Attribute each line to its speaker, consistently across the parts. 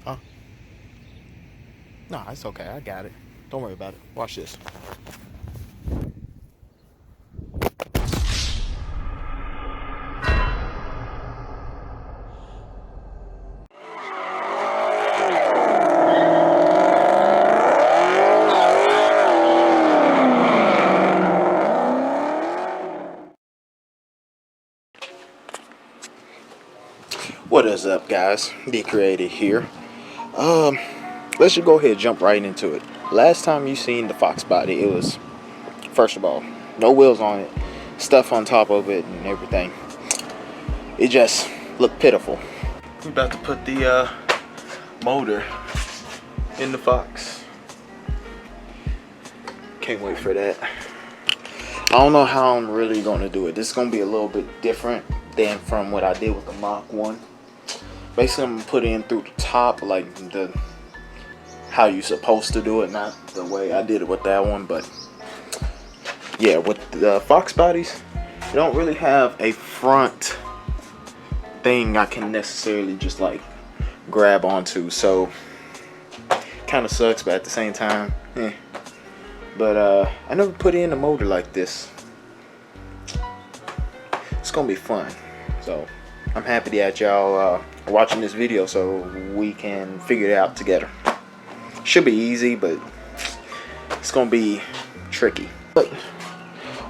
Speaker 1: Huh? Nah, it's okay. I got it. Don't worry about it. Watch this. What is up, guys? Be Created here. Let's just go ahead and jump right into it. Last time you seen the Foxbody, it was, first of all, no wheels on it, stuff on top of it and everything. It just looked pitiful. We're about to put the motor in the Fox. Can't wait for that. I don't know how I'm really going to do it. This is going to be a little bit different than from what I did with the Mach 1. Basically, I'm going to put in through the top, like how you're supposed to do it, not the way I did it with that one. But yeah, with the Fox bodies, you don't really have a front thing I can necessarily just like grab onto, so kind of sucks, but at the same time, But I never put in a motor like this. It's gonna be fun. So I'm happy that y'all are watching this video so we can figure it out together. Should be easy, but it's gonna be tricky. But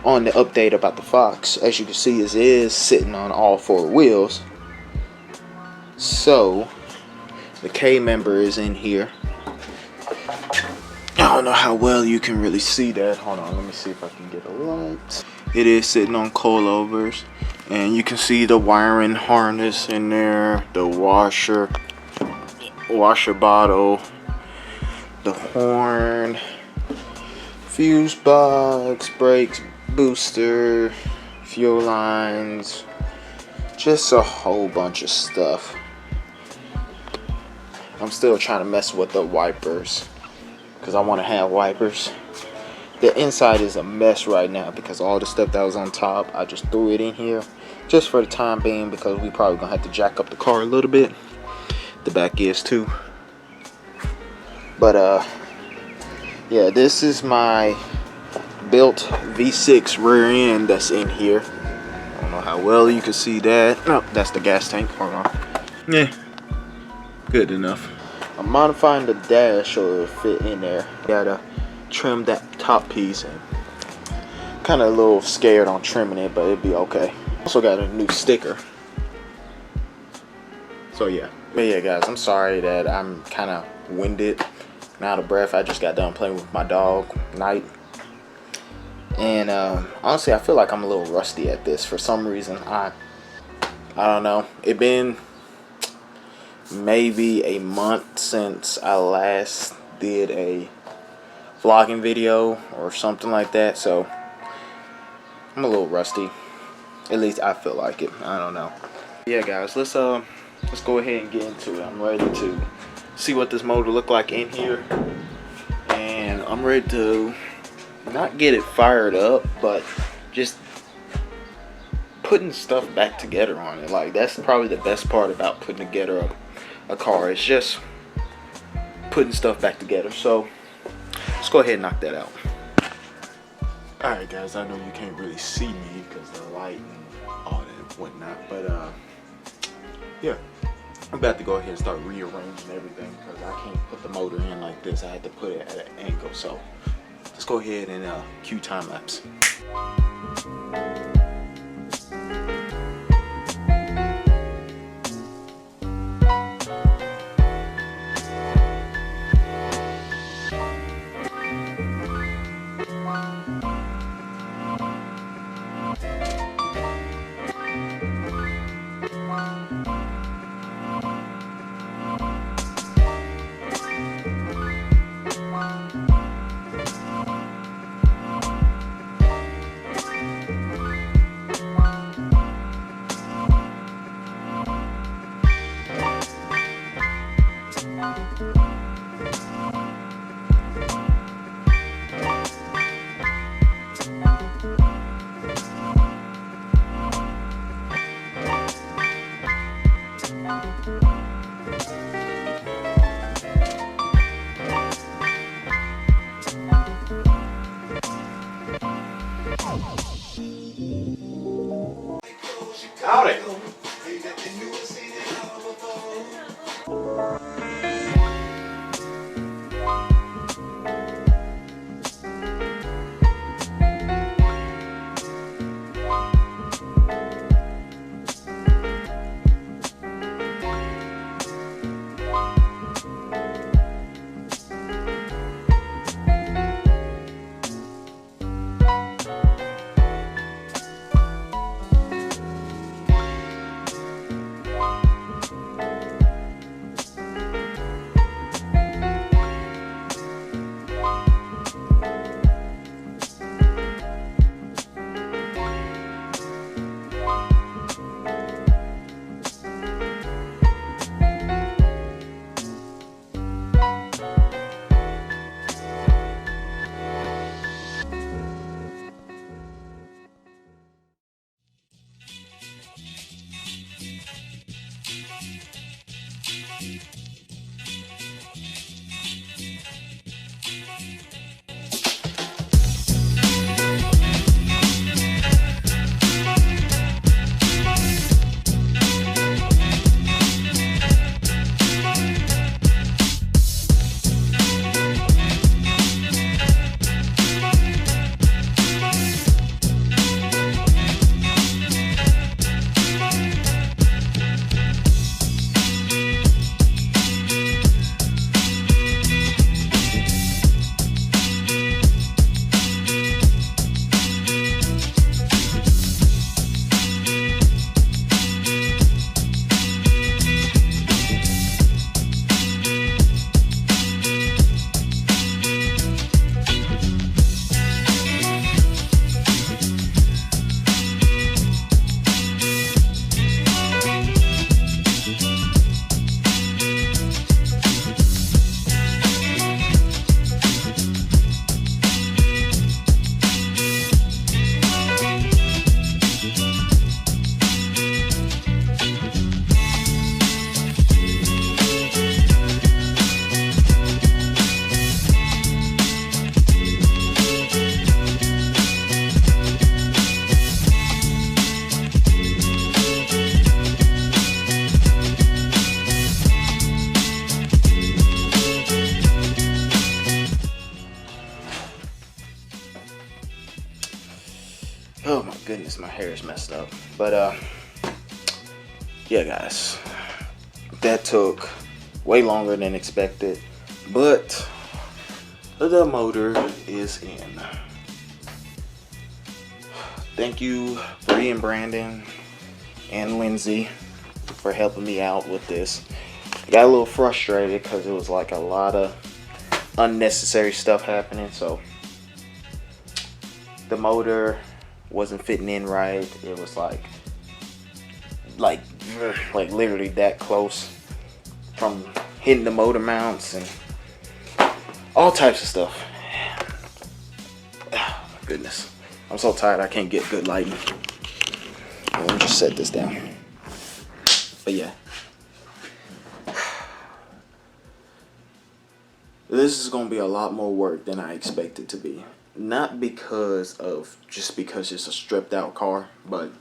Speaker 1: on the update about the Fox, as you can see, it is sitting on all four wheels. So the K member is in here. I don't know how well you can really see that. Hold on, let me see if I can get a light. It is sitting on coilovers, and you can see the wiring harness in there, the washer bottle, the horn, fuse box, brakes, booster, fuel lines, just a whole bunch of stuff. I'm still trying to mess with the wipers, because I want to have wipers. The inside is a mess right now because all the stuff that was on top, I just threw it in here just for the time being, because we probably gonna have to jack up the car a little bit. The back is too. But yeah, this is my built V6 rear end that's in here. I don't know how well you can see that. No, that's the gas tank. Hold on. Yeah, good enough. I'm modifying the dash so it'll fit in there. Gotta trim that top piece, and kind of a little scared on trimming it, but it'll be okay. Also got a new sticker. So yeah. But yeah, guys, I'm sorry that I'm kind of winded and out of breath. I just got done playing with my dog, Night. And honestly, I feel like I'm a little rusty at this for some reason. I don't know. It been maybe a month since I last did a vlogging video or something like that, so I'm a little rusty. At least I feel like it. I don't know. Yeah, guys, let's go ahead and get into it. I'm ready to see what this motor look like in here, and I'm ready to not get it fired up, but just putting stuff back together on it. Like, that's probably the best part about putting together a car. It's just putting stuff back together. So let's go ahead and knock that out. Alright, guys, I know you can't really see me because the light and all that and whatnot, but yeah, I'm about to go ahead and start rearranging everything because I can't put the motor in like this. I had to put it at an angle. So let's go ahead and cue time lapse. Oh my goodness, my hair is messed up. But yeah guys, that took way longer than expected, but the motor is in. Thank you Bree and Brandon and Lindsay for helping me out with this. I got a little frustrated because it was like a lot of unnecessary stuff happening, so the motor wasn't fitting in right. It was like literally that close from hitting the motor mounts and all types of stuff. Oh my goodness, I'm so tired I can't get good lighting. Let me just set this down. But yeah, this is gonna be a lot more work than I expected to be. Not because it's a stripped out car, but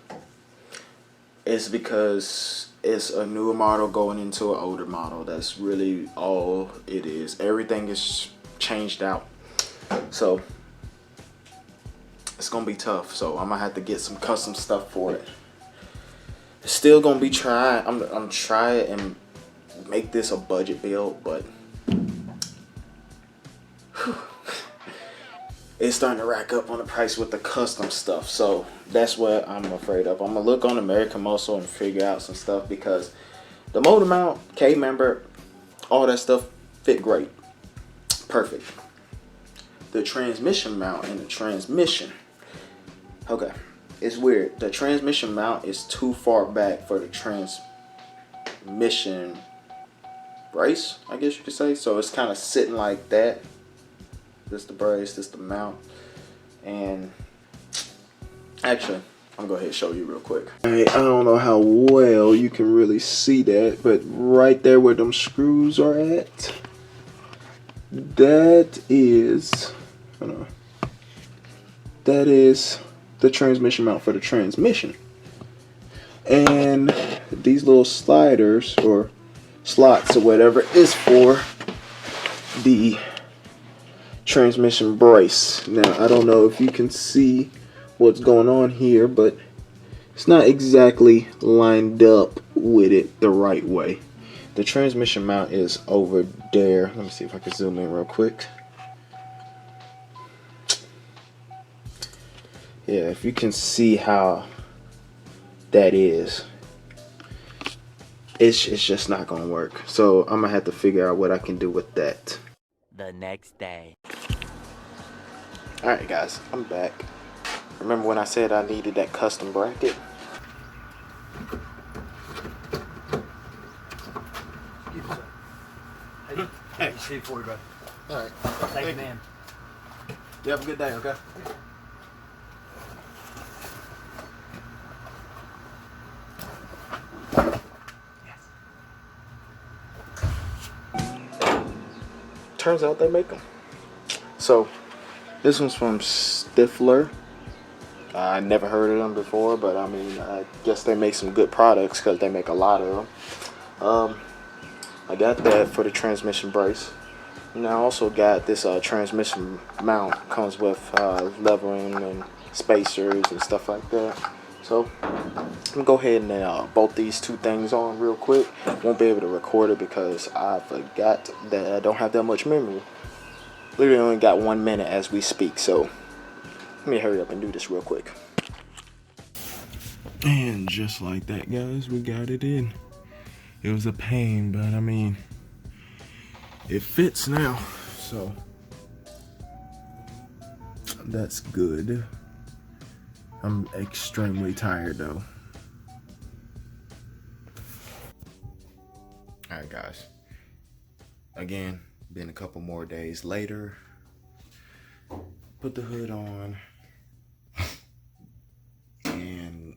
Speaker 1: it's because it's a newer model going into an older model. That's really all it is. Everything is changed out, so it's gonna be tough. So I'm gonna have to get some custom stuff for it. It's still gonna be trying. I'm trying and make this a budget build, but whew, it's starting to rack up on the price with the custom stuff. So that's what I'm afraid of. I'm gonna look on American Muscle and figure out some stuff, because the motor mount, K-member, all that stuff fit great, perfect. The transmission mount and the transmission, okay, it's weird. The transmission mount is too far back for the transmission brace, I guess you could say. So it's kind of sitting like that. This the brace, this the mount. And actually, I'm gonna go ahead and show you real quick. I don't know how well you can really see that, but right there where them screws are at, that is, hold on, that is the transmission mount for the transmission. And these little sliders, or slots or whatever is for the transmission brace. Now I don't know if you can see what's going on here, but it's not exactly lined up with it the right way. The transmission mount is over there. Let me see if I can zoom in real quick. Yeah, if you can see how that is, it's just not gonna work. So I'm gonna have to figure out what I can do with that.
Speaker 2: The next day.
Speaker 1: Alright guys, I'm back. Remember when I said I needed that custom bracket?
Speaker 3: Hey, see you for you, bro.
Speaker 1: Alright.
Speaker 3: Thank you, man.
Speaker 1: You have a good day, okay? Turns out they make them. So this one's from Stifler. I never heard of them before, but I mean, I guess they make some good products because they make a lot of them. I got that for the transmission brace. And I also got this transmission mount. Comes with leveling and spacers and stuff like that. So I'm gonna go ahead and bolt these two things on real quick. Won't be able to record it because I forgot that I don't have that much memory. Literally only got 1 minute as we speak, so let me hurry up and do this real quick. And just like that, guys, we got it in. It was a pain, but I mean, it fits now, so that's good. I'm extremely tired though. Alright guys, again, been a couple more days later. Put the hood on, and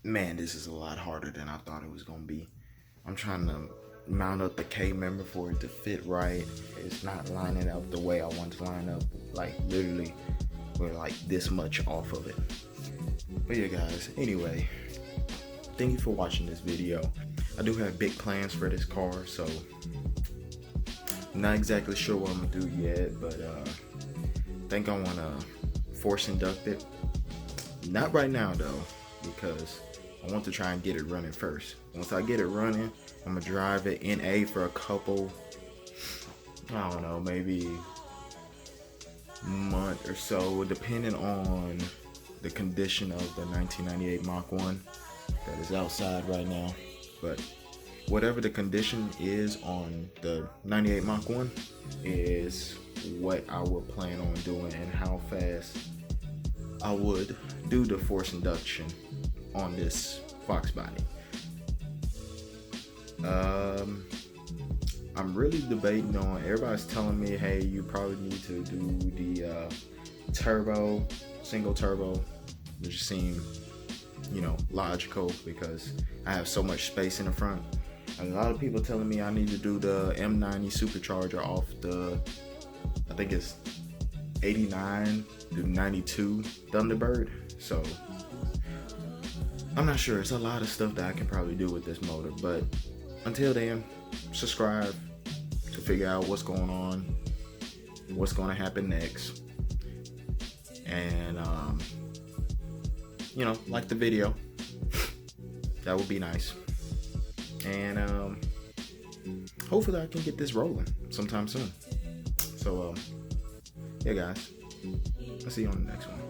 Speaker 1: man, this is a lot harder than I thought it was gonna be. I'm trying to mount up the K member for it to fit right. It's not lining up the way I want to line up. Like literally, we're like this much off of it. But yeah guys, anyway, thank you for watching this video. I do have big plans for this car, so not exactly sure what I'm gonna do yet, but I think I wanna force induct it. Not right now though, because I want to try and get it running first. Once I get it running, I'm gonna drive it in A for a couple, I don't know, maybe month or so, depending on the condition of the 1998 Mach 1 that is outside right now. But whatever the condition is on the 98 Mach 1 is what I would plan on doing, and how fast I would do the force induction on this Foxbody. I'm really debating on, everybody's telling me, hey, you probably need to do the turbo, single turbo, which seems, you know, logical because I have so much space in the front. And a lot of people telling me I need to do the M90 supercharger off the, I think it's 89 to 92 Thunderbird. So I'm not sure. It's a lot of stuff that I can probably do with this motor, but until then, subscribe to figure out what's going on, what's going to happen next, and you know, like the video. That would be nice. And hopefully I can get this rolling sometime soon. So yeah guys, I'll see you on the next one.